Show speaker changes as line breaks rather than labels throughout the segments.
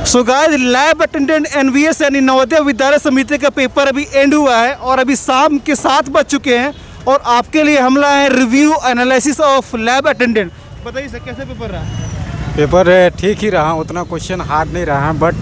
सो guys, lab attendant NVS यानी नवोदय विद्यालय समिति का पेपर अभी एंड हुआ है और अभी शाम के 7 बज चुके हैं और आपके लिए हम लाए हैं review analysis of lab attendant. बताइए सर, कैसे पेपर रहा?
पेपर ठीक ही रहा, उतना क्वेश्चन हार्ड नहीं रहा, बट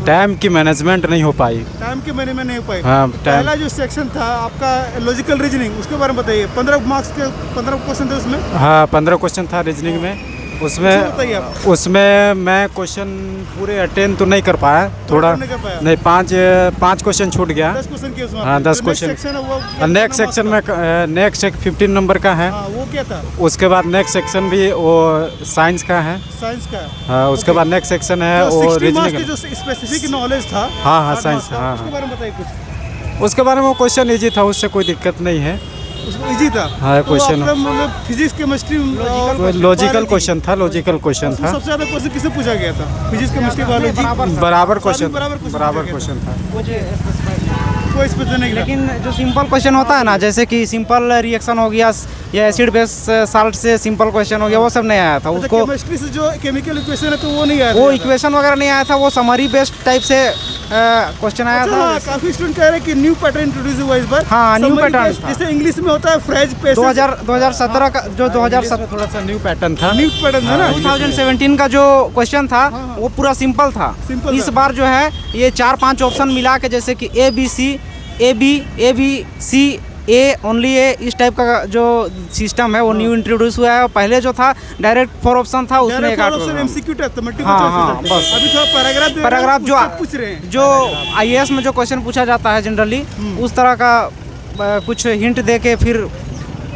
टाइम की मैनेजमेंट नहीं हो पाई।
टाइम के मैंने में नहीं हो पाई।
हाँ,
पहला जो सेक्शन था आपका लॉजिकल रीजनिंग, उसके बारे में बताइए। 15 मार्क्स के 15 क्वेश्चन थे उसमें।
हाँ, 15 क्वेश्चन था रीजनिंग में। उसमें मैं क्वेश्चन पूरे अटेंड तो नहीं कर पाया, थोड़ा नहीं, पाँच क्वेश्चन छूट गया।
10 क्वेश्चन किए उसमें।
हाँ, 10 क्वेश्चन। नेक्स्ट सेक्शन में नेक्स्ट 15 नंबर का है।
वो क्या था?
उसके बाद नेक्स्ट सेक्शन भी वो साइंस का है।
साइंस का।
हाँ, उसके बाद नेक्स्ट सेक्शन है वो रीजनिंग का।
जो स्पेसिफिक नॉलेज था।
हाँ, साइंस। हाँ,
उसके बारे में बताइए कुछ।
उसके बारे में वो क्वेश्चन इजी था, उससे कोई दिक्कत नहीं है।
इजी था।
हाँ, क्वेश्चन
मतलब फिजिक्स केमिस्ट्री
लॉजिकल क्वेश्चन था।
सबसे ज्यादा क्वेश्चन किससे पूछा गया था? फिजिक्स केमिस्ट्री बायोलॉजी
बराबर क्वेश्चन था।
कोई स्पेशल नहीं,
लेकिन जो सिंपल क्वेश्चन होता है ना, जैसे कि सिंपल रिएक्शन हो गया या एसिड बेस साल्ट से सिंपल क्वेश्चन हो गया, वो सब नहीं आया था। उसको
केमिस्ट्री से जो केमिकल इक्वेशन है तो वो नहीं आया था।
वो इक्वेशन वगैरह नहीं आया था, वो समरी बेस्ड टाइप से क्वेश्चन आया था।
हाँ, काफी स्टूडेंट कह रहे हैं कि न्यू पैटर्न इंट्रोड्यूस हुआ इस बार।
हाँ, न्यू पैटर्न
जैसे इंग्लिश में होता है फ्रेज पेस।
2017 का जो 2017
थोड़ा सा न्यू पैटर्न था।
था ना।
2017 का जो क्वेश्चन था वो पूरा सिंपल था। इस बार जो है ये 4-5 ऑप्शन मिला के, जैसे कि A B C A only ए, इस टाइप का जो सिस्टम है वो न्यू इंट्रोड्यूस हुआ है। और पहले जो था डायरेक्ट 4 ऑप्शन था, उसमें एक
एमसीक्यू टाइप था, मल्टीपल
हाँ,
चॉइस।
बस
अभी थोड़ा
पैराग्राफ जो
पूछ रहे हैं,
जो आईएएस में जो क्वेश्चन पूछा जाता है जनरली, उस तरह का कुछ हिंट दे के फिर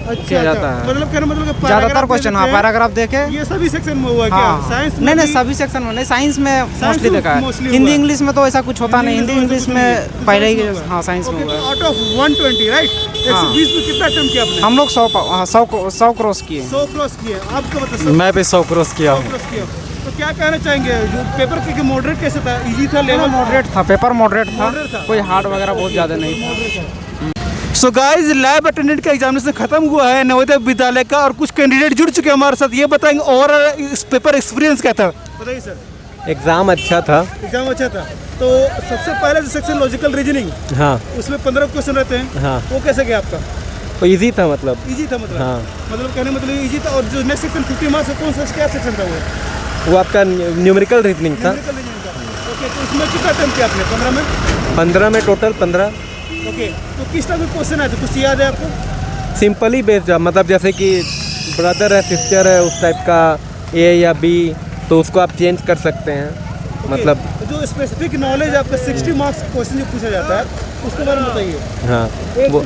किया जाता है।
मतलब
ज्यादातर क्वेश्चन हाँ पैराग्राफ देके।
ये सभी सेक्शन में हुआ क्या? साइंस में
नहीं, सभी सेक्शन में नहीं, साइंस में मोस्टली देखा है। हिंदी इंग्लिश में तो ऐसा कुछ होता नहीं। हिंदी इंग्लिश में पहले ही हाँ साइंस में हुआ है।
आउट ऑफ 120 राइट, 120 में कितना अटेम्प्ट किया आपने?
हम लोग 100 क्रॉस किए।
100 क्रॉस किए। आपको बताइए।
मैं भी 100 क्रॉस किया हूँ।
तो क्या कहना चाहेंगे? जो पेपर के मॉडरेट कैसे था? इजी था? लेवल
मॉडरेट था, पेपर मॉडरेट था, कोई हार्ड वगैरह बहुत ज़्यादा नहीं था।
सो गाइस, लैब अटेंडेंट का एग्जामिनेशन खत्म हुआ है नवोदय विद्यालय का और कुछ कैंडिडेट जुड़ चुके हैं हमारे साथ। ये बताएंगे ओवरऑल इस पेपर एक्सपीरियंस क्या था? बताइए सर।
एग्ज़ाम अच्छा था।
एग्जाम अच्छा था। तो सबसे पहले जो सेक्शन लॉजिकल रीजनिंग,
हाँ,
उसमें 15 क्वेश्चन रहते हैं।
हाँ,
वो कैसे गया आपका?
तो इजी था मतलब।
इजी था मतलब?
हाँ,
मतलब कहने मतलब इजी था। और जो नेक्स्ट सेक्शन 50 मार्क्स है, कौन सा क्या सेक्शन था
वो आपका न्यूमेरिकल रीजनिंग था।
ओके, तो उसमें कितना अटेम्प्ट किया आपने? 15 में?
15 में टोटल 15।
ओके, तो किस टाइप के क्वेश्चन आए थे? कुछ याद है आपको?
सिंपल ही बेस्ड, मतलब जैसे कि ब्रदर है सिस्टर है उस टाइप का, ए या बी, तो उसको आप चेंज कर सकते हैं। मतलब
जो स्पेसिफिक नॉलेज आपका 60 मार्क्स क्वेश्चन जो पूछा जाता है उसके बारे में बताइए।
हाँ, वो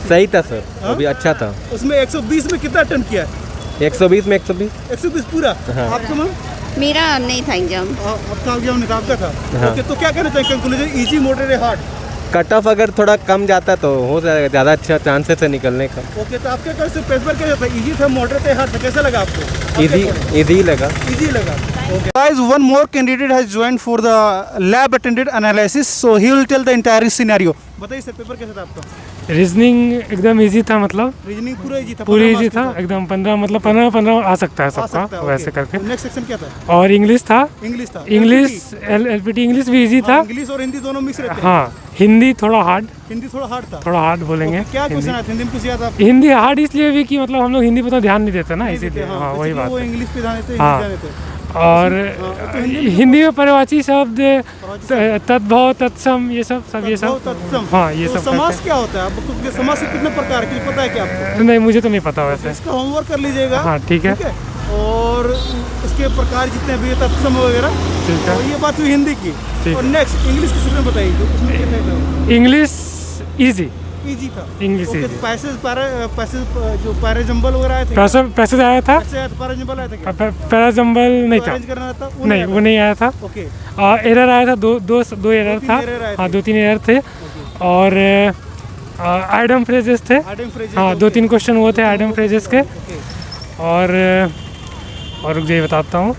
सही था सर, वो भी अच्छा था।
उसमें 120 में कितना अटेम्प्ट किया?
120 में 120
पूरा।
हाँ।
आपका मैम?
मेरा नहीं था एग्जाम।
आपका एग्जाम नहीं था, आपका था।
हाँ।
ओके, तो क्या कहना चाहिए conclusion? Easy, moderate, hard?
Cut off अगर थोड़ा कम जाता तो हो जाएगा, ज़्यादा अच्छा चांसेस है निकलने का।
ओके, तो आपके कैसे पेपर कैसा था? इजी था, मॉडरेट था, हार्ड था? कैसा लगा आपको?
इजी लगा।
इजी लगा। Okay. Guys, one more candidate has joined for the lab attendant analysis, so he will tell the entire scenario. बताइए सर, पेपर कैसा था आपका?
रीजनिंग एकदम इजी था, मतलब
रीजनिंग पूरा इजी था?
पूरी इजी था एकदम। 15 मतलब 15 आ सकता है सबका वैसे करके।
नेक्स्ट सेक्शन क्या था?
और इंग्लिश था।
इंग्लिश
एलपीटी इंग्लिश भी इजी था।
इंग्लिश और हिंदी दोनों मिक्स रहते हैं।
हाँ, हिंदी थोड़ा हार्ड था। थोड़ा हार्ड बोलेंगे।
क्या क्वेश्चन आया था हिंदी में? कुछ याद आपको?
हिंदी हार्ड इसलिए भी कि मतलब हम लोग हिंदी पे तो ध्यान नहीं देते ना, इसीलिए। हाँ, वही बात है।
इंग्लिश पे ध्यान देते,
हाँ।
हिंदी ध्यान देते।
और हिंदी में पर्यायवाची शब्द, तद्भव, तत्सम, ये सब। हाँ, ये सब।
समास क्या होता है? आपको समास के कितने प्रकार के पता है क्या आपको?
नहीं, मुझे तो नहीं पता वैसे।
इसका होमवर्क कर लीजिएगा।
हाँ, ठीक है।
और इसके प्रकार जितने भी तत्सम वगैरह,
ठीक है।
ये बात हुई हिंदी की। और नेक्स्ट इंग्लिश के सेक्शन बताइए।
इंग्लिश इजी
था।
English
easy. पैसेज जो पैराजंबल वगैरह आए थे?
पैसेज आया था।
पैराजंबल आया था?
पैराजंबल नहीं था। नहीं, वो नहीं आया था।
ओके।
एरर आया था, दो एरर था। हाँ, 2-3 एरर थे। और आइडम फ्रेजेस थे। हाँ, 2-3 क्वेश्चन वो थे आइडम फ्रेजेस के। और रुक जाइए बताता हूँ।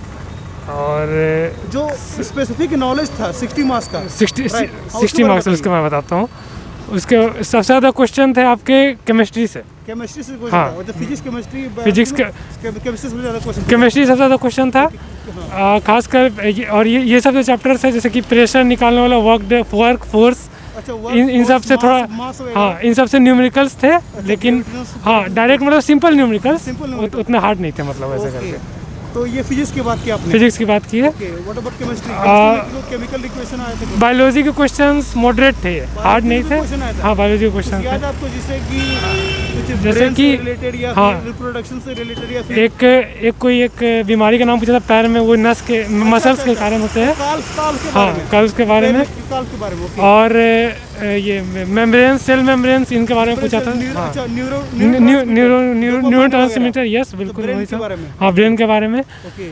और
जो स्पेसिफिक नॉलेज था 60 मार्क्स का,
60 मार्क्स उसका मैं बताता हूँ। उसके सबसे ज़्यादा क्वेश्चन थे आपके केमिस्ट्री से।
केमिस्ट्री से क्वेश्चन
हाँ।
था, मतलब फिजिक्स केमिस्ट्री
फिजिक्स के
केमिस्ट्री से ज़्यादा क्वेश्चन
केमिस्ट्री सबसे ज़्यादा क्वेश्चन था, खासकर और ये सब जो चैप्टर्स है जैसे कि प्रेशर निकालने वाला वर्क फोर्स,
अच्छा
इन सब से थोड़ा हाँ इन सब से न्यूमेरिकल्स थे, लेकिन हाँ डायरेक्ट मतलब सिंपल न्यूमेरिकल्स उतने हार्ड नहीं थे, मतलब ऐसे करके।
तो ये फिजिक्स की बात की आपने,
फिजिक्स की बात की है।
Okay what about chemistry, chemical equation आए थे,
बायोलॉजी के क्वेश्चंस मॉडरेट थे, हार्ड नहीं थे।
क्वेश्चन आया था?
हाँ बायोलॉजी के क्वेश्चन
याद
थे,
है आपको जिससे कि कुछ
जैसे
brain से
कि
रिलेटेड या
हाँ।
फिर रिप्रोडक्शन से रिलेटेड या फिर
एक बीमारी का नाम पूछा था, पैर में वो नस के मसल्स के कारण होते हैं,
काल के
हाँ
बारे में,
कर्व्स के बारे में,
काल के बारे में, ओके।
और ये मेम्ब्रेन सेल मेम्ब्रेन्स इनके बारे में पूछा था। हाँ
अच्छा न्यूरो
न्यूरो ट्रांसमीटर, यस बिल्कुल
ब्रेन
वही
के
था।
बारे में,
हाँ ब्रेन के बारे में।
ओके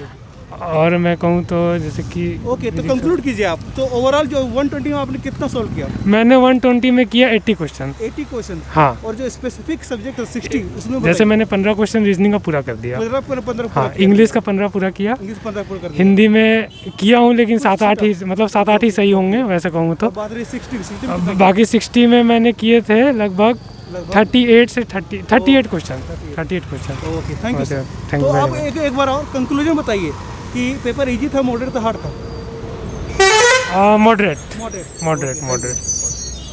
और मैं कहूँ तो जैसे कि
ओके, तो कंक्लूड कीजिए आप, तो ओवरऑल जो 120 में आपने कितना सॉल्व किया?
मैंने 120 में किया 80 क्वेश्चन।
80 क्वेश्चन,
हाँ
और जो स्पेसिफिक सब्जेक्ट है 60 उसमें
जैसे मैंने 15 क्वेश्चन रीजनिंग का पूरा कर दिया।
15
हाँ इंग्लिश का 15 पूरा किया,
इंग्लिश 15 पूरा कर दिया।
हिंदी में किया हूँ लेकिन 7-8 ही, मतलब 7-8 ही सही होंगे वैसे कहूँ तो।
अब बात रही 60
अब बाकी 60 में मैंने किए थे लगभग 38 से 38 question.
Okay thank you sir.
Thank
तो
यू
आप एक बार और कंक्लूजन बताइए कि पेपर इजी था, मॉडरेट था, हार्ड था?
मॉडरेट।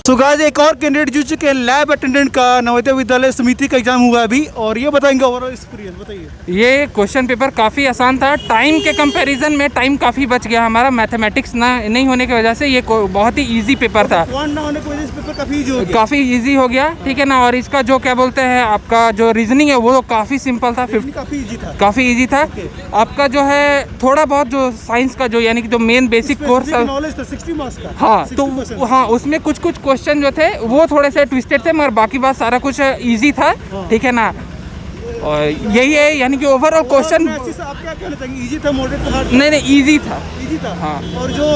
तो गाइस एक और कैंडिडेट जुड़ चुके हैं, लैब अटेंडेंट का नवोदय विद्यालय समिति का एग्जाम हुआ अभी, और ये बताएंगे ओवरऑल एक्सपीरियंस बताइए।
ये क्वेश्चन पेपर काफ़ी आसान था, टाइम के कंपैरिजन में टाइम काफ़ी बच गया हमारा, मैथमेटिक्स ना नहीं होने की वजह से ये बहुत ही इजी पेपर था,
क्वांट ना होने की वजह से पेपर काफी इजी हो गया।
काफ़ी इजी हो गया, ठीक है ना। और इसका जो क्या बोलते हैं आपका जो रीजनिंग है वो काफ़ी सिंपल था,
काफी इजी था,
काफ़ी इजी था। आपका जो है थोड़ा बहुत जो साइंस का जो यानी कि जो मेन बेसिक कोर्स है,
नॉलेज था 60 मार्क्स का।
हाँ तो हाँ उसमें कुछ क्वेश्चन जो थे वो थोड़े से ट्विस्टेड थे, मगर बाकी बात सारा कुछ इजी था, ठीक है ना। और यही है यानी कि ओवरऑल क्वेश्चन
आप क्या कहना चाहेंगे, इजी था, मॉडरेट था, हार्ड?
नहीं इजी था।
इजी था,
हाँ।
और जो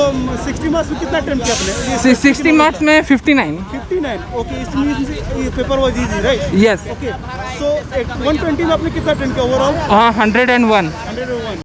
60 मार्क्स में कितना अटेम्प्ट किया आपने?
60 मार्क्स में 59।
59, ओके, इट मींस ये paper was easy right?
Yes.
Okay, so 120 में आपने कितना अटेम्प्ट किया ओवरऑल?
हाँ 101।
101